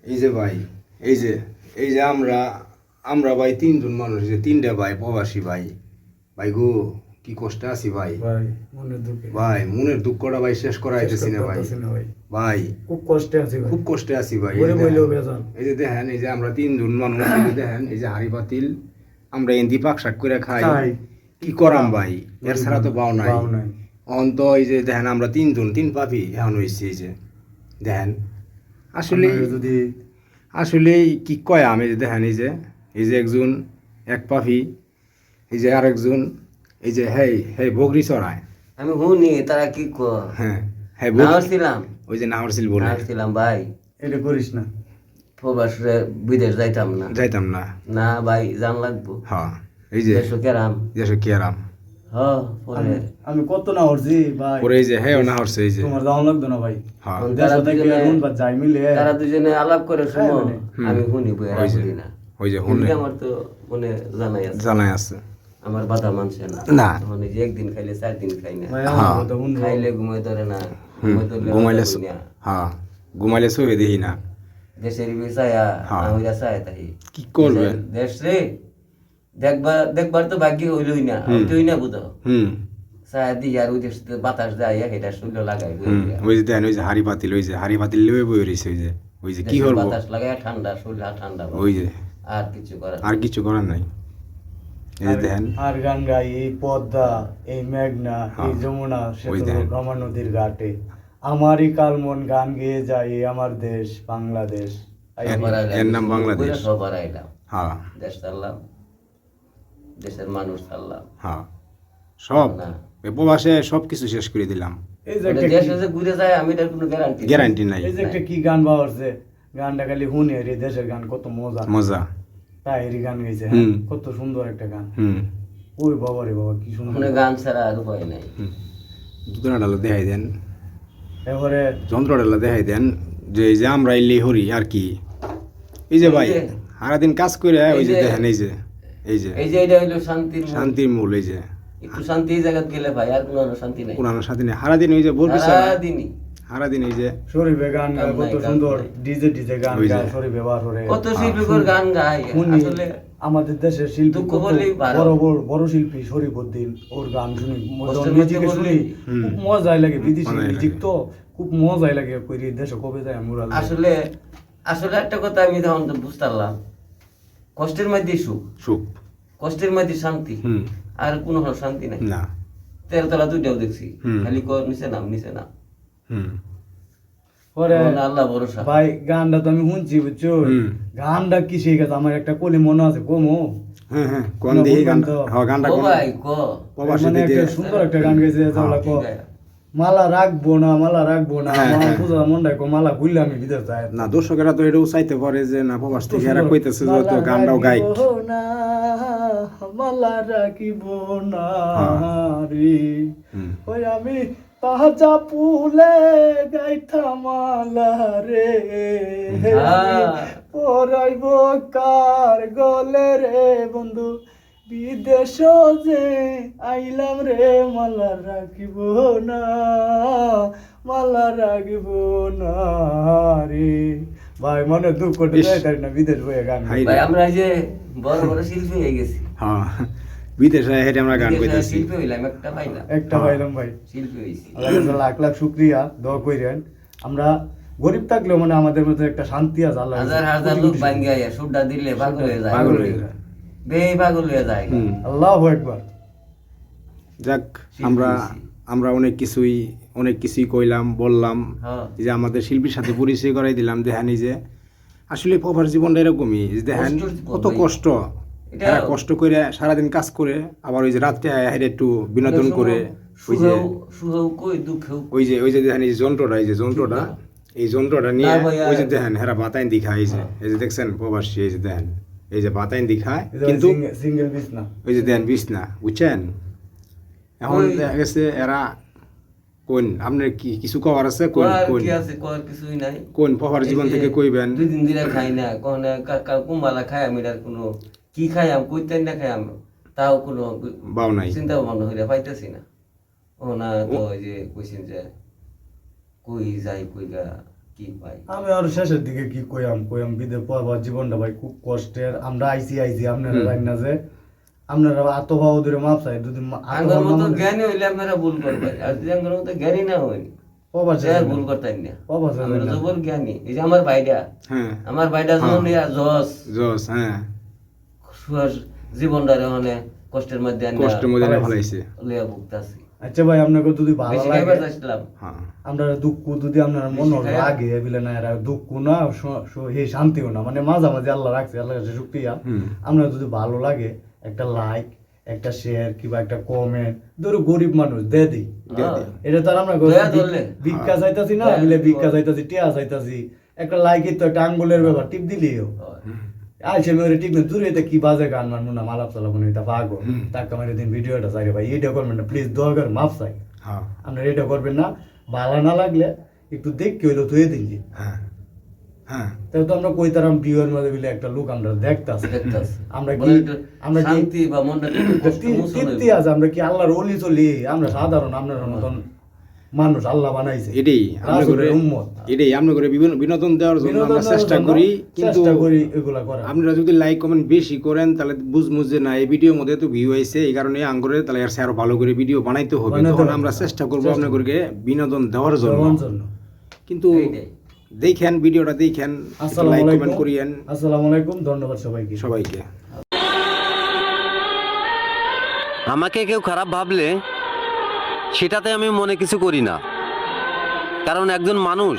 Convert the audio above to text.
এই যে ভাই, এই যে এই যে আমরা আমরা ভাই তিনজন মানুষ, যে তিনটা ভাই প্রবাসী ভাই। ভাই গো, কি কষ্টে আছি ভাই। ভাই মনের দুঃখে ভাই মনের দুঃখটা ভাই শেষ করাইতেছি না ভাই। ভাই খুব কষ্টে আছি ভাই, খুব কষ্টে আছি ভাই। বলে বলেও বেজান। এই যে দেখেন, এই যে আমরা তিনজন মানুষ, এই যে দেখেন, এই যে হাড়ি পাতিল আমরা এন্দি পাক শাক করে খাই। কি করাম ভাই, এর ছাড়া তো পাও নাই। অন্ত এই যে দেখেন, আমরা তিন পাপি এখন হয়েছি। এই যে দেখেন, আসলে যদি আসলে কি কয় আমি যে দেখেন, এই যে একজন এক পাপি, এই যে আরেকজন, এই যে হেই হেই বগরি চড়ায়। আমি শুনি তারা কি কয়। হ্যাঁ হ্যাঁ, নাহরছিলাম ওই যে নাহরছিল বলে। নাহরছিলাম ভাই, এটা করিস না, প্রবাসে বিদেশ যাইতাম না। যাইতাম না। না ভাই, জান লাগবো। হ্যাঁ, এই যে দেশো কেরাম। দেশে কি আরাম। পরে আমি কত না হরছি ভাই, পরে এই যে হ্যাঁ না হরছে, এই যে তোমার দাম লাগতো না ভাই। হ্যাঁ দেশ থেকে এখন বা যাই মিলে তারা দুজনে আলাপ করে শুনো, মানে, আমি শুনি বই ওই যে শুনি না। ওই যে শুনলে আমার তো মনে জানাই আছে, জানাই আছে। আমার বাধা মানছে না। না। মানে যে একদিন খাইলে 4 দিন খাই না, ভাই আমার কথা শুনবো। খাইলে ঘুমাই ধরে না, ঘুমাই ধরলে ঘুমাইলে কথা কই না। হ্যাঁ, ঘুমাইলে শুয়ে দেখি না। দেশের বিষয়া হ্যাঁ। আমি চাই তাই কি করবেন? দেশ রে দেখবার তো ভাগ্য হইলই না, হইতই না বুঝো। চায় দি আর ওই দেশ বাতাস যায় এটা শরীর লাগাই ওই যে দেখেন, ওই যে হাড়ি পাতিল, ওই যে হাড়ি পাতিল লেবে বই রয়েছে। ওই যে কি করবো, বাতাস লাগায় ঠান্ডা শরীর ঠান্ডা, ওই যে আর কিছু করার আর কিছু করার নাই। এই যে দেখেন, আর গান গাই এই পদ্মা, এই মেঘনা, এই হ্যাঁ। যমুনা, ওই সেতু দেখেন। রমা নদীর ঘাটে আমারই কালমন গান গেয়ে যায় আমার দেশ বাংলাদেশ। এর নাম বাংলাদেশ। সবার আইলাম, হ্যাঁ দেশ ছাড়লাম, দেশের মানুষ ছাড়লাম। হ্যাঁ, সব না। প্রবাসে সব কিছু শেষ করে দিলাম। এই যে মানে একটা দেশে যে ঘুরে যায় আমি এটার কোনো গ্যারান্টি গ্যারান্টি নাই। এই যে একটা কি গান বাজছে, গানটা খালি শুনে রে, দেশের গান কত মজা, মজা। তাই এরই গান গাইছে, হুম। কত সুন্দর একটা গান। হুম, ওই বাবা রে বাবা, কি সুন্দর। মানে গান ছাড়া আর উপায় নাই। দুটো ডালা দেখাই দেন, এবারে যন্ত্র ডালা দেখাই দেন, যে এই যে আমরা এলি হরি আর কি। এই যে ভাই এই যে, সারাদিন কাজ করে, ওই যে এই যে, দেখেন, এই যে এই যে এই যে এটা হইলো শান্তির মূল। শান্তির মূল। এই যে একটু শান্তি এই জায়গা গেলে ভাই আর কোনো শান্তি নাই। পুরানো শান্তি নেই। সারাদিন ওই যে বলবি সারাদিনই সারাদিন এই যে শরীফে গান গায়, গান কত নাই, সুন্দর গান নাই। ডিজে গান ওই যে। গায়, শরীফে বার করে। কত শিল্পীর গান গায় শুনি আসলে। আমাদের দেশের শিল্পী দুঃখ কত বলেই ভালো। বড় বড় বড় শিল্পী শরীফউদ্দিন, ওর গান শুনি, কষ্টের মিউজিকে মধ্যে শুনি, হুম। খুব মজাই লাগে। বিদেশি মজাই মিউজিক লাগে। তো খুব মজাই লাগে, কইরি দেশে কবে যায় মুরাল। আসলে আসলে একটা কথা আমি তখন তো বুঝতে পারলাম, কষ্টের মধ্যে সুখ, সুখ। কষ্টের মধ্যে শান্তি, হুম। আর কোনো শান্তি নাই। না। 13 তলা দুইটাও দেখছি, হুম। খালি কর নিচে নাম নিচে নাম। হুম। পরে আল্লাহ ভরসা। ভাই গানটা তো আমি শুনছি, বুঝছো? হুম। গানটা কি সেই গেছে, আমার একটা কলি মনে আছে, কমো হ্যাঁ হ্যাঁ, কোন না, দিকে বলবেন গান? তো। হ্যাঁ, গানটা ও কোন ভাই ক প্রবাসী মানে দিকে? একটা সুন্দর একটা গান গেছে, যেগুলা ঠিক কো, আছে। মালা রাখবো না, মালা রাখবো না, হ্যাঁ, আমার হ্যাঁ। পূজা মন্ডায় কো, মালা খুললে আমি বিদেশ যাই। না, দর্শকেরা তো এটাও চাইতে পারে যে না, প্রবাস থেকে এরা কইতেছে যে তো গানটাও গাই। মালা রাখিব না হ্যাঁ। রে, হুম। ওই আমি তাজা ফুলে গাইথা মালা রে, হ্যাঁ। পরাইব কার গলে রে বন্ধু, বিদেশ যে আইলাম রে, মালা রাখিব না, মালা রাখিব না রে। ভাই মনে দুঃখ করতে ইস। যাই না, বিদেশ বইয়ে গান গাই। হাই ভাই রে। আমরা এই যে বড় বড় শিল্পী হয়ে গেছি, হ্যাঁ, বিদেশে হেঁটে আমরা গান বিদেশে কইতেছি। শিল্পী হইলাম, একটা পাইলাম, একটা পাইলাম ভাই, শিল্পী হইছি। আল্লাহর কাছে লাখ লাখ শুকরিয়া, দোয়া কইরেন। আমরা গরিব থাকলেও মানে আমাদের মধ্যে একটা শান্তি আছে, আল্লাহ হাজার হাজার লোক ভাঙ্গিয়া সুড্ডা দিলে পাগল হয়ে যায়, পাগল হয়ে যায়। পাগল হয়ে যায়। হুম। আল্লাহু আকবার। যাক, আমরা আমরা অনেক কিছুই কইলাম, বললাম, হ্যাঁ। যে আমাদের শিল্পীর সাথে পরিচয় করাই দিলাম। দেখেন এই যে আসলে প্রবাস জীবনটা এরকমই, যে দেখেন কষ্টের জীবন কত ভাই। কষ্ট। এটা- এরা কষ্ট করে সারাদিন কাজ করে, আবার ওই যে রাত্রে হেঁটে একটু বিনোদন করে, ওই যে সুখেও কই দুঃখেও ওই যে দেখেন এই যে যন্ত্রটা, এই যে যন্ত্রটা, এই যন্ত্রটা নিয়ে না ভাইয়া। ওই যে দেখেন হেরা বাতাইন দিখায়। এই যে দেখছেন প্রবাসী, এই যে দেখেন, এই যে বাতাইন দিখায়, এটা কিন্তু সিঙ্গেল পিস না। ওই যে দেন বিছনা, বুঝছেন? এখন ওই- দেখা গেছে এরা কোন, আপনার কি কিছু কবার আছে? কোন করার কোন কি আছে, করার কিছুই নাই। কোন প্রবাস জীবন এই যে থেকে কইবেন? 2 দিন ধরে খাই না, কোন কুম্বালা খাই আমি, আর কোনো কি খাই আমি, কইতেন না খাই আমি, তাও কোনো বাও নাই। চিন্তা ভাবনা হইলে পাইতেছি না। ও না তো ওই যে কইছেন যে কই যাই কই গা কি ভাই আমি আর শেষের দিকে কি কইয়াম বিদে পড়বার জীবনটা ভাই খুব কষ্টের। আমরা আইছি আপনারা জানি না যে আপনারা আত ভাও ধরে মাপ চাই যদি আঙ্গুর মতো জ্ঞানী হইলে আপনারা ভুল করবেন, আর যদি আঙ্গুর মতো জ্ঞানী না হই ভুল করতেন না। আমরা জবর জ্ঞানী। এই যে আমার ভাইটা, হ্যাঁ আমার ভাইটা যখন জস জস হ্যাঁ জীবনটারে মানে কষ্টের মধ্যে কষ্টের মধ্যে ফেলাইছে লিয়া ভুগতাছি। আচ্ছা ভাই আপনাকে যদি ভালো বেশি লাগে খাইবার চাইছিলাম। হ্যাঁ আমরা দুঃখ যদি আপনার মন লাগে বলে না এরা দুঃখ না হে শান্তিও না, মানে মাঝামাঝি আল্লাহ রাখছে, আল্লাহ কাছে শুকরিয়া। আপনার যদি ভালো লাগে একটা লাইক, একটা শেয়ার কিংবা একটা কমেন্ট, ধরো গরিব মানুষ দে দিই, এটা তো আর আমরা ভিক্ষা চাইতাছি না, বলে ভিক্ষা চাইতাছি, টিয়া চাইতাছি, একটা লাইকের তো একটা আঙ্গুলের ব্যাপার, টিপ দিলেও আইসে মেরে টিপ না দূরে কি বাজে গান মানবো না, মালাপ চালাবো না, এটা পাগো টাকা মেরে দিন ভিডিওটা চাই ভাই, এটা করবেন না প্লিজ, দোয়া করে মাফ চাই। আপনার এটা করবেন না, ভালো না লাগলে একটু দেখতে হইলো তুই দিন যে তাই তো আমরা কইতারাম বিয়ের মধ্যে বলে একটা লোক আমরা দেখতাছি, আমরা কি শান্তি বা মনটা তৃপ্তি আছে, আমরা কি আল্লাহর ওলি চলি, আমরা সাধারণ আপনার মতন মানুষ আল্লাহ বানাইছে, এটাই আমরা করে এটাই আমরা করে বিনোদন দেওয়ার জন্য আমরা চেষ্টা করি, কিন্তু এগুলা করা আপনারা যদি লাইক কমেন্ট বেশি করেন তাহলে বুঝমুঝ যে না এই ভিডিওর মধ্যে তো ভিউ হয়েছে, এই কারণে আঙ্গুরে তাহলে আর আরো ভালো করে ভিডিও বানাইতে হবে, তখন আমরা চেষ্টা করবো আপনাদেরকে বিনোদন দেওয়ার জন্য। কিন্তু দেখেন ভিডিওটা দেখেন, লাইক কমেন্ট করিয়েন। আসসালামু আলাইকুম, ধন্যবাদ সবাইকে। আমাকে কেউ খারাপ ভাবলে সেটাতে আমি মনে কিছু করি না, কারণ একজন মানুষ